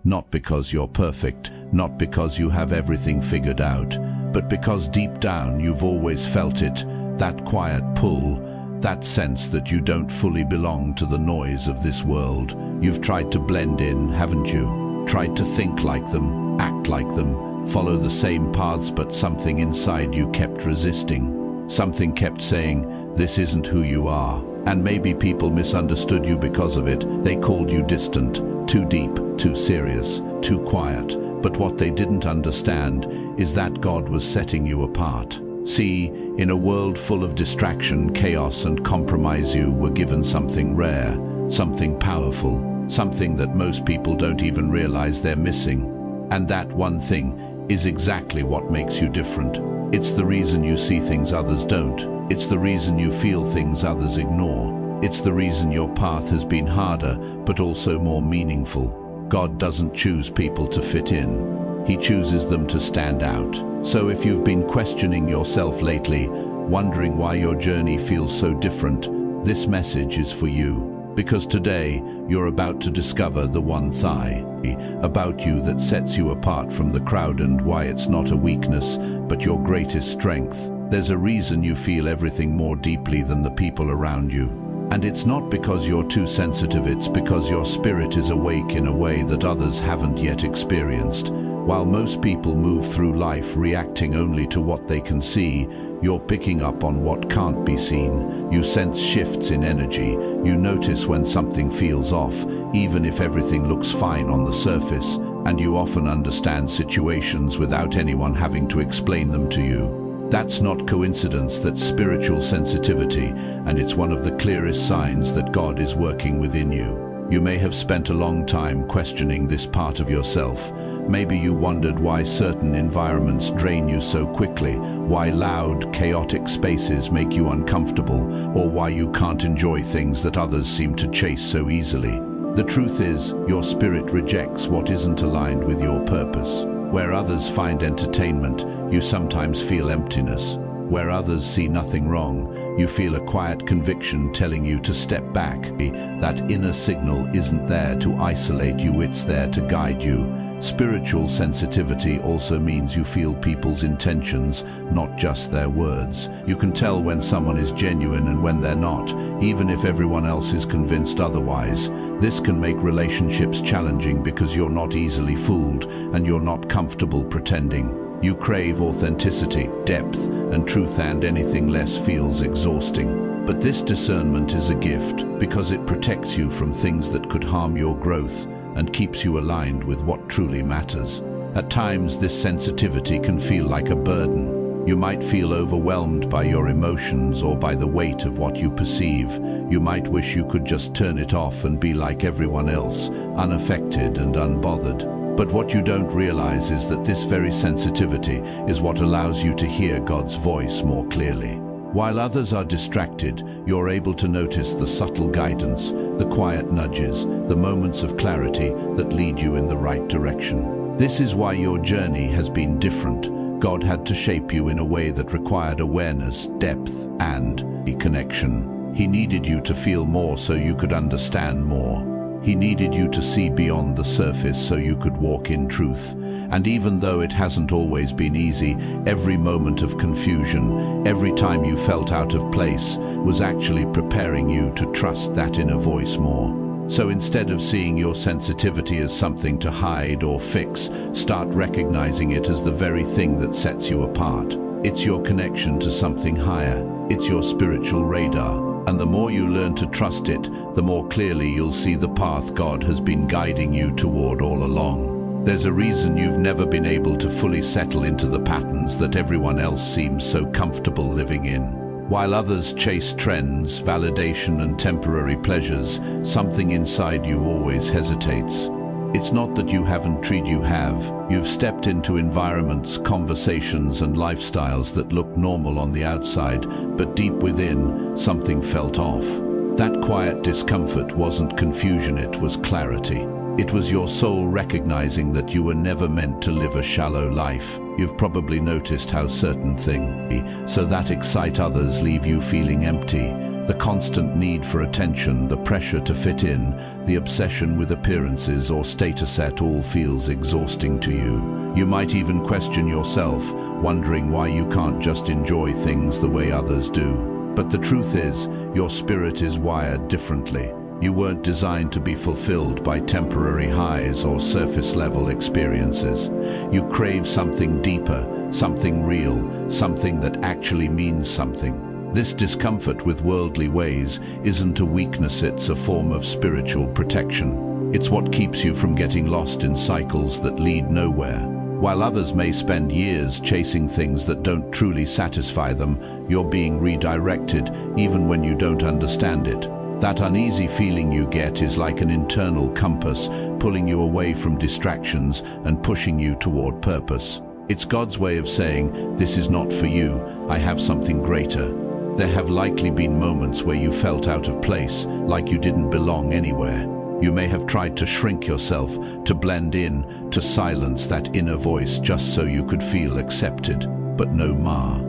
not because you're perfect, not because you have everything figured out, but because deep down you've always felt it, that quiet pull, that sense that you don't fully belong to the noise of this world. You've tried to blend in, haven't you? Tried to think like them, act like them, follow the same paths, but something inside you kept resisting. Something kept saying, this isn't who you are. And maybe people misunderstood you because of it. They called you distant, too deep, too serious, too quiet. But what they didn't understand is that God was setting you apart. See, in a world full of distraction, chaos and compromise, you were given something rare, something powerful, something that most people don't even realize they're missing. And that one thing is exactly what makes you different. It's the reason you see things others don't. It's the reason you feel things others ignore. It's the reason your path has been harder, but also more meaningful. God doesn't choose people to fit in. He chooses them to stand out. So if you've been questioning yourself lately, wondering why your journey feels so different, this message is for you. Because today, you're about to discover the one thing about you that sets you apart from the crowd, and why it's not a weakness, but your greatest strength. There's a reason you feel everything more deeply than the people around you. And it's not because you're too sensitive, it's because your spirit is awake in a way that others haven't yet experienced. While most people move through life reacting only to what they can see, you're picking up on what can't be seen. You sense shifts in energy. You notice when something feels off, even if everything looks fine on the surface. And you often understand situations without anyone having to explain them to you. That's not coincidence, that's spiritual sensitivity, and it's one of the clearest signs that God is working within you. You may have spent a long time questioning this part of yourself. Maybe you wondered why certain environments drain you so quickly, why loud, chaotic spaces make you uncomfortable, or why you can't enjoy things that others seem to chase so easily. The truth is, your spirit rejects what isn't aligned with your purpose. Where others find entertainment, you sometimes feel emptiness. Where others see nothing wrong, you feel a quiet conviction telling you to step back. That inner signal isn't there to isolate you, it's there to guide you. Spiritual sensitivity also means you feel people's intentions, not just their words. You can tell when someone is genuine and when they're not, even if everyone else is convinced otherwise. This can make relationships challenging because you're not easily fooled and you're not comfortable pretending. You crave authenticity, depth, and truth, and anything less feels exhausting. But this discernment is a gift because it protects you from things that could harm your growth and keeps you aligned with what truly matters. At times, this sensitivity can feel like a burden. You might feel overwhelmed by your emotions or by the weight of what you perceive. You might wish you could just turn it off and be like everyone else, unaffected and unbothered. But what you don't realize is that this very sensitivity is what allows you to hear God's voice more clearly. While others are distracted, you're able to notice the subtle guidance, the quiet nudges, the moments of clarity that lead you in the right direction. This is why your journey has been different. God had to shape you in a way that required awareness, depth, and connection. He needed you to feel more so you could understand more. He needed you to see beyond the surface so you could walk in truth. And even though it hasn't always been easy, every moment of confusion, every time you felt out of place, was actually preparing you to trust that inner voice more. So instead of seeing your sensitivity as something to hide or fix, start recognizing it as the very thing that sets you apart. It's your connection to something higher. It's your spiritual radar. And the more you learn to trust it, the more clearly you'll see the path God has been guiding you toward all along. There's a reason you've never been able to fully settle into the patterns that everyone else seems so comfortable living in. While others chase trends, validation, and temporary pleasures, something inside you always hesitates. It's not that you haven't tried, you have. You've stepped into environments, conversations, and lifestyles that look normal on the outside, but deep within, something felt off. That quiet discomfort wasn't confusion, it was clarity. It was your soul recognizing that you were never meant to live a shallow life. You've probably noticed how certain things that excite others leave you feeling empty. The constant need for attention, the pressure to fit in, the obsession with appearances or status set all feels exhausting to you. You might even question yourself, wondering why you can't just enjoy things the way others do. But the truth is, your spirit is wired differently. You weren't designed to be fulfilled by temporary highs or surface-level experiences. You crave something deeper, something real, something that actually means something. This discomfort with worldly ways isn't a weakness, it's a form of spiritual protection. It's what keeps you from getting lost in cycles that lead nowhere. While others may spend years chasing things that don't truly satisfy them, you're being redirected even when you don't understand it. That uneasy feeling you get is like an internal compass, pulling you away from distractions and pushing you toward purpose. It's God's way of saying, this is not for you, I have something greater. There have likely been moments where you felt out of place, like you didn't belong anywhere. You may have tried to shrink yourself, to blend in, to silence that inner voice just so you could feel accepted. But no ma.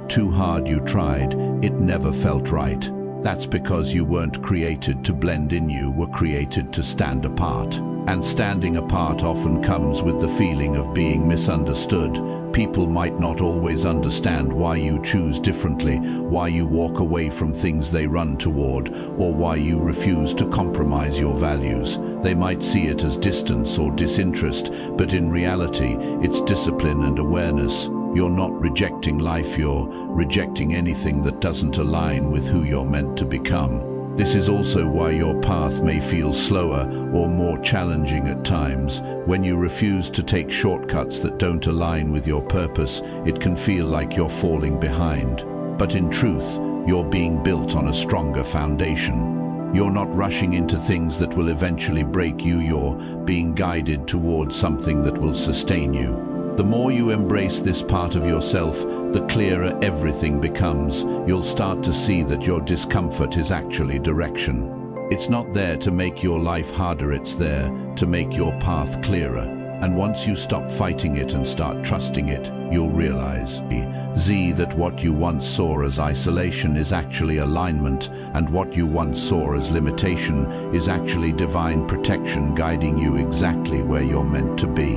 Too hard you tried, it never felt right. That's because you weren't created to blend in, you were created to stand apart. And standing apart often comes with the feeling of being misunderstood. People might not always understand why you choose differently, why you walk away from things they run toward, or why you refuse to compromise your values. They might see it as distance or disinterest, but in reality, it's discipline and awareness. You're not rejecting life, you're rejecting anything that doesn't align with who you're meant to become. This is also why your path may feel slower or more challenging at times. When you refuse to take shortcuts that don't align with your purpose, it can feel like you're falling behind. But in truth, you're being built on a stronger foundation. You're not rushing into things that will eventually break you, you're being guided towards something that will sustain you. The more you embrace this part of yourself, the clearer everything becomes. You'll start to see that your discomfort is actually direction. It's not there to make your life harder, it's there to make your path clearer. And once you stop fighting it and start trusting it, you'll realize that what you once saw as isolation is actually alignment, and what you once saw as limitation is actually divine protection guiding you exactly where you're meant to be.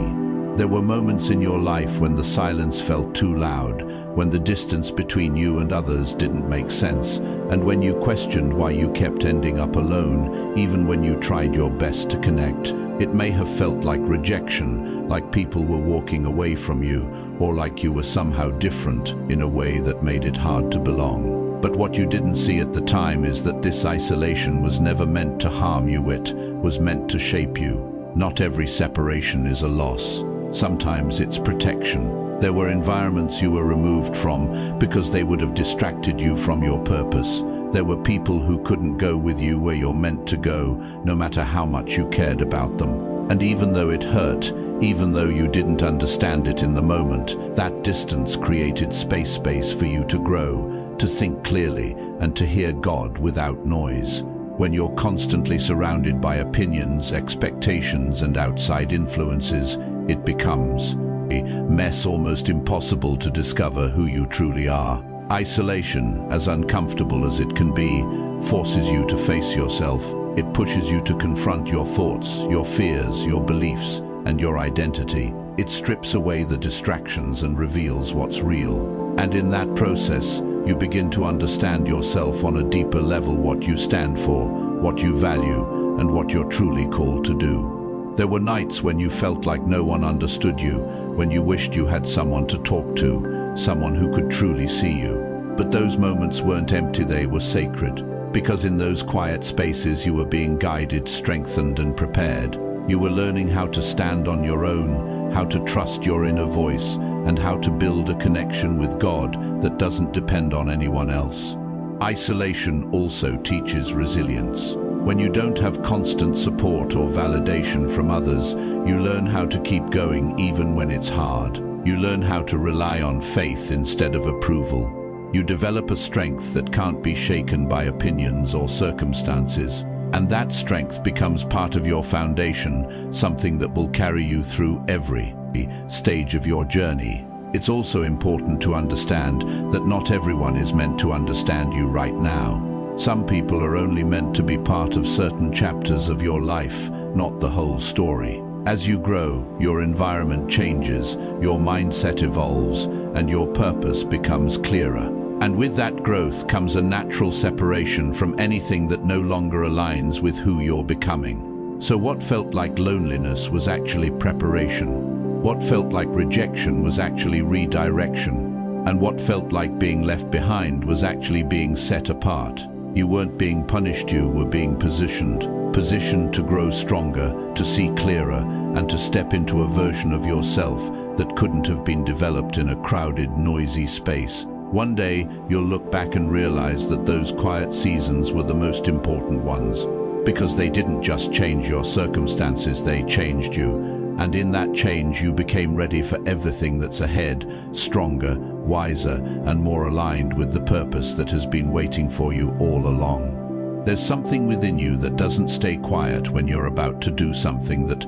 There were moments in your life when the silence felt too loud, when the distance between you and others didn't make sense, and when you questioned why you kept ending up alone, even when you tried your best to connect. It may have felt like rejection, like people were walking away from you, or like you were somehow different in a way that made it hard to belong. But what you didn't see at the time is that this isolation was never meant to harm you, it was meant to shape you. Not every separation is a loss. Sometimes it's protection. There were environments you were removed from because they would have distracted you from your purpose. There were people who couldn't go with you where you're meant to go, no matter how much you cared about them. And even though it hurt, even though you didn't understand it in the moment, that distance created space for you to grow, to think clearly, and to hear God without noise. When you're constantly surrounded by opinions, expectations, and outside influences, it becomes a mess, almost impossible to discover who you truly are. Isolation, as uncomfortable as it can be, forces you to face yourself. It pushes you to confront your thoughts, your fears, your beliefs, and your identity. It strips away the distractions and reveals what's real. And in that process, you begin to understand yourself on a deeper level, what you stand for, what you value, and what you're truly called to do. There were nights when you felt like no one understood you, when you wished you had someone to talk to, someone who could truly see you. But those moments weren't empty, they were sacred. Because in those quiet spaces you were being guided, strengthened, and prepared. You were learning how to stand on your own, how to trust your inner voice, and how to build a connection with God that doesn't depend on anyone else. Isolation also teaches resilience. When you don't have constant support or validation from others, you learn how to keep going even when it's hard. You learn how to rely on faith instead of approval. You develop a strength that can't be shaken by opinions or circumstances. And that strength becomes part of your foundation, something that will carry you through every stage of your journey. It's also important to understand that not everyone is meant to understand you right now. Some people are only meant to be part of certain chapters of your life, not the whole story. As you grow, your environment changes, your mindset evolves, and your purpose becomes clearer. And with that growth comes a natural separation from anything that no longer aligns with who you're becoming. So what felt like loneliness was actually preparation. What felt like rejection was actually redirection. And what felt like being left behind was actually being set apart. You weren't being punished, you were being positioned to grow stronger, to see clearer, and to step into a version of yourself that couldn't have been developed in a crowded, noisy space. One day, you'll look back and realize that those quiet seasons were the most important ones, because they didn't just change your circumstances, they changed you. And in that change, you became ready for everything that's ahead, stronger, wiser, and more aligned with the purpose that has been waiting for you all along. There's something within you that doesn't stay quiet when you're about to do something that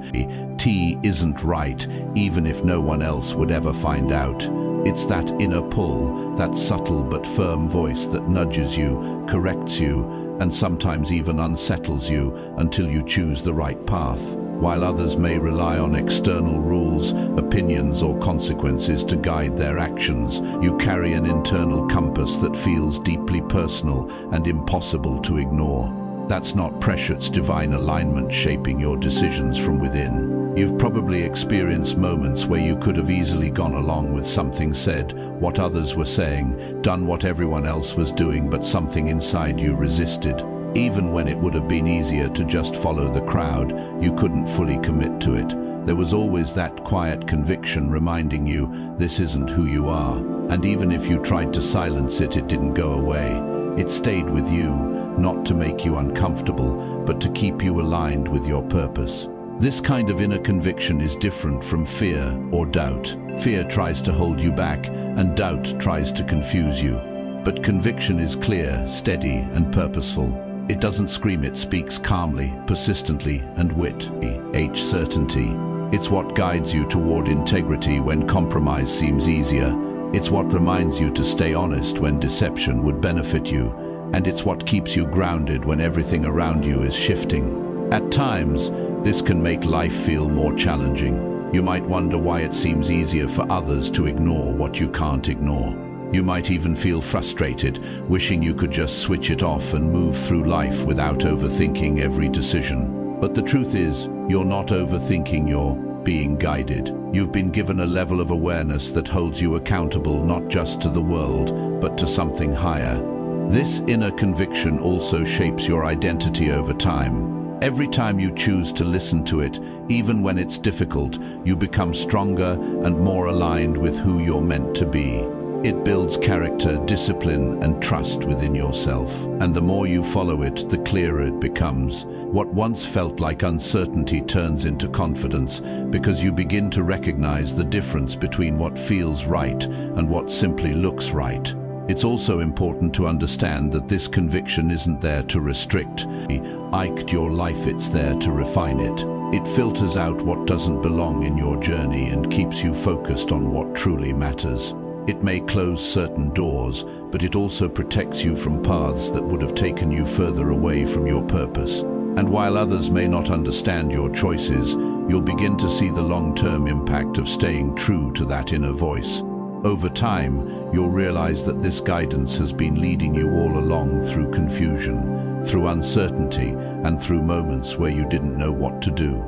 isn't right, even if no one else would ever find out. It's that inner pull, that subtle but firm voice that nudges you, corrects you, and sometimes even unsettles you until you choose the right path. While others may rely on external rules, opinions, or consequences to guide their actions, you carry an internal compass that feels deeply personal and impossible to ignore. That's not pressure, it's divine alignment shaping your decisions from within. You've probably experienced moments where you could have easily gone along with something said, what others were saying, done what everyone else was doing, but something inside you resisted. Even when it would have been easier to just follow the crowd, you couldn't fully commit to it. There was always that quiet conviction reminding you, this isn't who you are. And even if you tried to silence it, it didn't go away. It stayed with you, not to make you uncomfortable, but to keep you aligned with your purpose. This kind of inner conviction is different from fear or doubt. Fear tries to hold you back, and doubt tries to confuse you. But conviction is clear, steady, and purposeful. It doesn't scream, it speaks calmly, persistently, and with certainty. It's what guides you toward integrity when compromise seems easier. It's what reminds you to stay honest when deception would benefit you. And it's what keeps you grounded when everything around you is shifting. At times, this can make life feel more challenging. You might wonder why it seems easier for others to ignore what you can't ignore. You might even feel frustrated, wishing you could just switch it off and move through life without overthinking every decision. But the truth is, you're not overthinking, you're being guided. You've been given a level of awareness that holds you accountable not just to the world, but to something higher. This inner conviction also shapes your identity over time. Every time you choose to listen to it, even when it's difficult, you become stronger and more aligned with who you're meant to be. It builds character, discipline, and trust within yourself. And the more you follow it, the clearer it becomes. What once felt like uncertainty turns into confidence because you begin to recognize the difference between what feels right and what simply looks right. It's also important to understand that this conviction isn't there to restrict your life, it's there to refine it. It filters out what doesn't belong in your journey and keeps you focused on what truly matters. It may close certain doors, but it also protects you from paths that would have taken you further away from your purpose. And while others may not understand your choices, you'll begin to see the long-term impact of staying true to that inner voice. Over time, you'll realize that this guidance has been leading you all along through confusion, through uncertainty, and through moments where you didn't know what to do.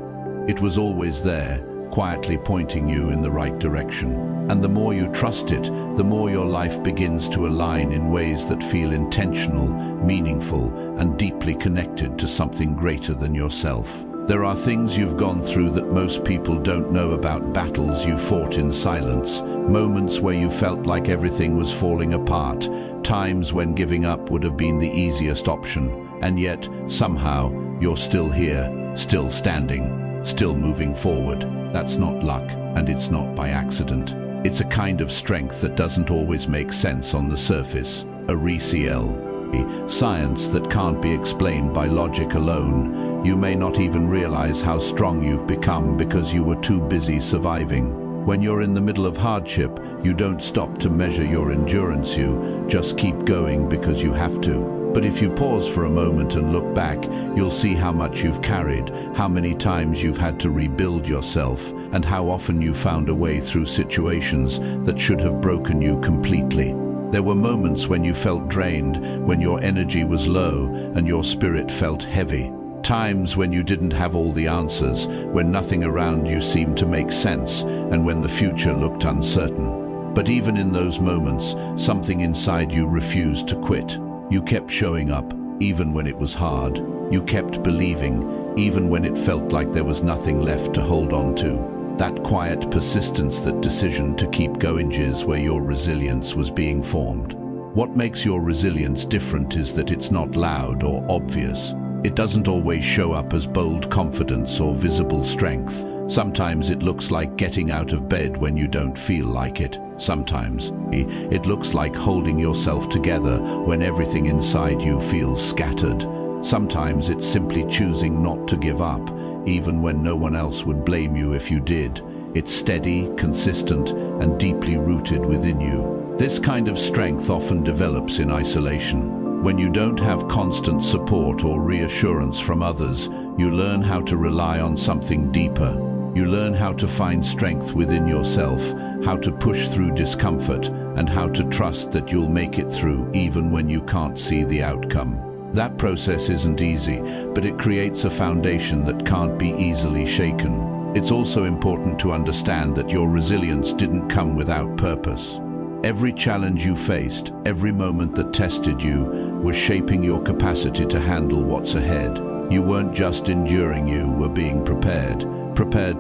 It was always there, quietly pointing you in the right direction. And the more you trust it, the more your life begins to align in ways that feel intentional, meaningful, and deeply connected to something greater than yourself. There are things you've gone through that most people don't know about, battles you fought in silence, moments where you felt like everything was falling apart, times when giving up would have been the easiest option, and yet, somehow, you're still here, still standing, still moving forward. That's not luck, and it's not by accident. It's a kind of strength that doesn't always make sense on the surface, a science that can't be explained by logic alone. You may not even realize how strong you've become because you were too busy surviving. When you're in the middle of hardship, you don't stop to measure your endurance, you just keep going because you have to. But if you pause for a moment and look back, you'll see how much you've carried, how many times you've had to rebuild yourself, and how often you found a way through situations that should have broken you completely. There were moments when you felt drained, when your energy was low and your spirit felt heavy. Times when you didn't have all the answers, when nothing around you seemed to make sense, and when the future looked uncertain. But even in those moments, something inside you refused to quit. You kept showing up, even when it was hard. You kept believing, even when it felt like there was nothing left to hold on to. That quiet persistence, that decision to keep going is where your resilience was being formed. What makes your resilience different is that it's not loud or obvious. It doesn't always show up as bold confidence or visible strength. Sometimes it looks like getting out of bed when you don't feel like it. Sometimes it looks like holding yourself together when everything inside you feels scattered. Sometimes it's simply choosing not to give up, even when no one else would blame you if you did. It's steady, consistent, and deeply rooted within you. This kind of strength often develops in isolation. When you don't have constant support or reassurance from others, you learn how to rely on something deeper. You learn how to find strength within yourself, how to push through discomfort, and how to trust that you'll make it through even when you can't see the outcome. That process isn't easy, but it creates a foundation that can't be easily shaken. It's also important to understand that your resilience didn't come without purpose. Every challenge you faced, every moment that tested you, was shaping your capacity to handle what's ahead. You weren't just enduring, you were being prepared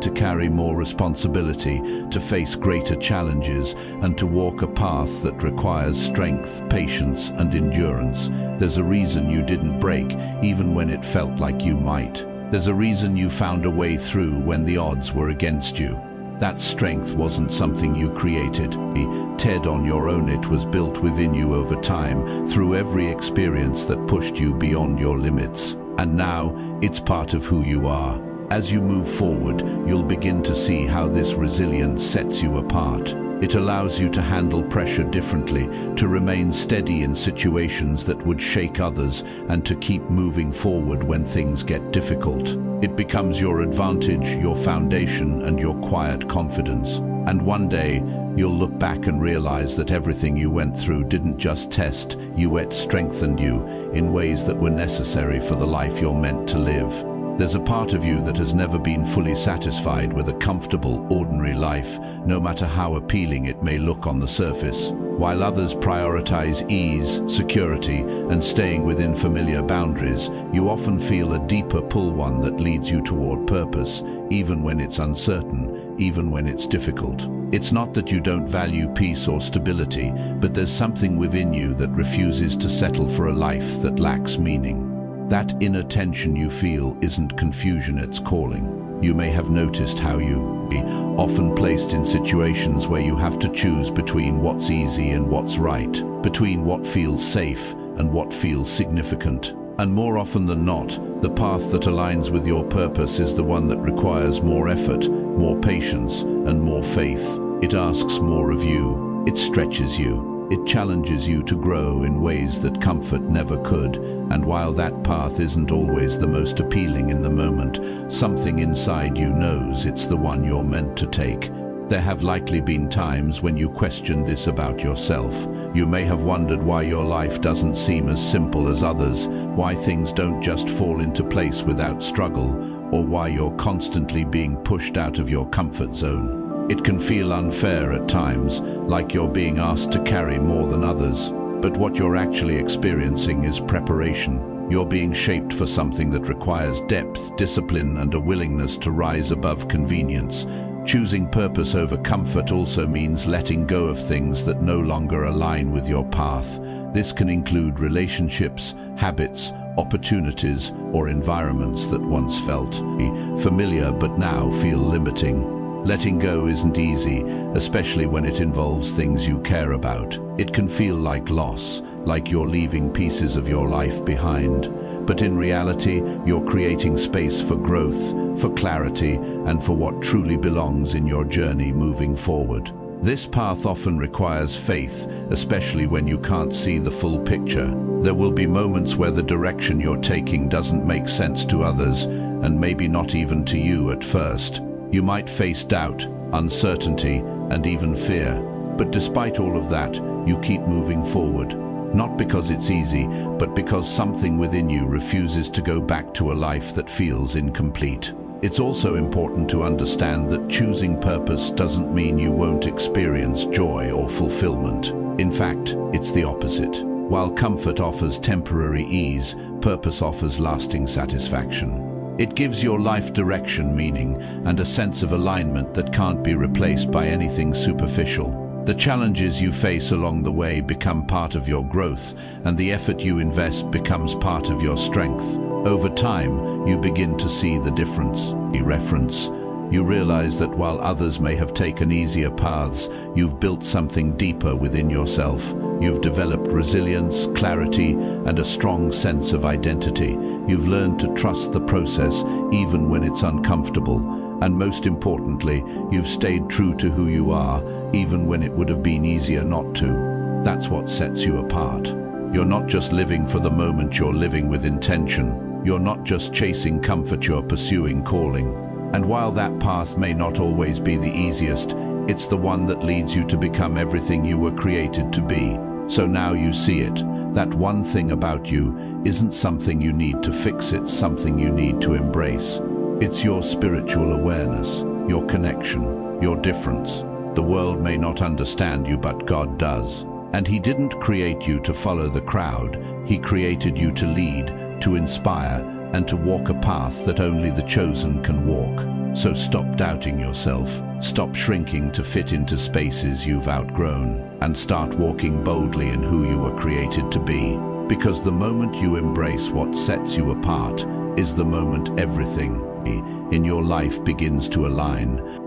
to carry more responsibility, to face greater challenges, and to walk a path that requires strength, patience, and endurance. There's a reason you didn't break, even when it felt like you might. There's a reason you found a way through when the odds were against you. That strength wasn't something you created. Ted on your own, it was built within you over time, through every experience that pushed you beyond your limits. And now, it's part of who you are. As you move forward, you'll begin to see how this resilience sets you apart. It allows you to handle pressure differently, to remain steady in situations that would shake others, and to keep moving forward when things get difficult. It becomes your advantage, your foundation, and your quiet confidence. And one day, you'll look back and realize that everything you went through didn't just test you, it strengthened you in ways that were necessary for the life you're meant to live. There's a part of you that has never been fully satisfied with a comfortable, ordinary life, no matter how appealing it may look on the surface. While others prioritize ease, security, and staying within familiar boundaries, you often feel a deeper pull, one that leads you toward purpose, even when it's uncertain, even when it's difficult. It's not that you don't value peace or stability, but there's something within you that refuses to settle for a life that lacks meaning. That inner tension you feel isn't confusion, it's calling. You may have noticed how you are often placed in situations where you have to choose between what's easy and what's right, between what feels safe and what feels significant. And more often than not, the path that aligns with your purpose is the one that requires more effort, more patience, and more faith. It asks more of you. It stretches you. It challenges you to grow in ways that comfort never could. And while that path isn't always the most appealing in the moment, something inside you knows it's the one you're meant to take. There have likely been times when you questioned this about yourself. You may have wondered why your life doesn't seem as simple as others, why things don't just fall into place without struggle, or why you're constantly being pushed out of your comfort zone. It can feel unfair at times, like you're being asked to carry more than others. But what you're actually experiencing is preparation. You're being shaped for something that requires depth, discipline, and a willingness to rise above convenience. Choosing purpose over comfort also means letting go of things that no longer align with your path. This can include relationships, habits, opportunities, or environments that once felt familiar but now feel limiting. Letting go isn't easy, especially when it involves things you care about. It can feel like loss, like you're leaving pieces of your life behind. But in reality, you're creating space for growth, for clarity, and for what truly belongs in your journey moving forward. This path often requires faith, especially when you can't see the full picture. There will be moments where the direction you're taking doesn't make sense to others, and maybe not even to you at first. You might face doubt, uncertainty, and even fear. But despite all of that, you keep moving forward. Not because it's easy, but because something within you refuses to go back to a life that feels incomplete. It's also important to understand that choosing purpose doesn't mean you won't experience joy or fulfillment. In fact, it's the opposite. While comfort offers temporary ease, purpose offers lasting satisfaction. It gives your life direction, meaning, and a sense of alignment that can't be replaced by anything superficial. The challenges you face along the way become part of your growth, and the effort you invest becomes part of your strength. Over time, you begin to see the difference. You realize that while others may have taken easier paths, you've built something deeper within yourself. You've developed resilience, clarity, and a strong sense of identity. You've learned to trust the process even when it's uncomfortable. And most importantly, you've stayed true to who you are, even when it would have been easier not to. That's what sets you apart. You're not just living for the moment, you're living with intention. You're not just chasing comfort, you're pursuing calling. And while that path may not always be the easiest, it's the one that leads you to become everything you were created to be. So now you see it. That one thing about you isn't something you need to fix, it's something you need to embrace. It's your spiritual awareness, your connection, your difference. The world may not understand you, but God does. And He didn't create you to follow the crowd. He created you to lead, to inspire, and to walk a path that only the chosen can walk. So stop doubting yourself, stop shrinking to fit into spaces you've outgrown, and start walking boldly in who you were created to be. Because the moment you embrace what sets you apart is the moment everything in your life begins to align.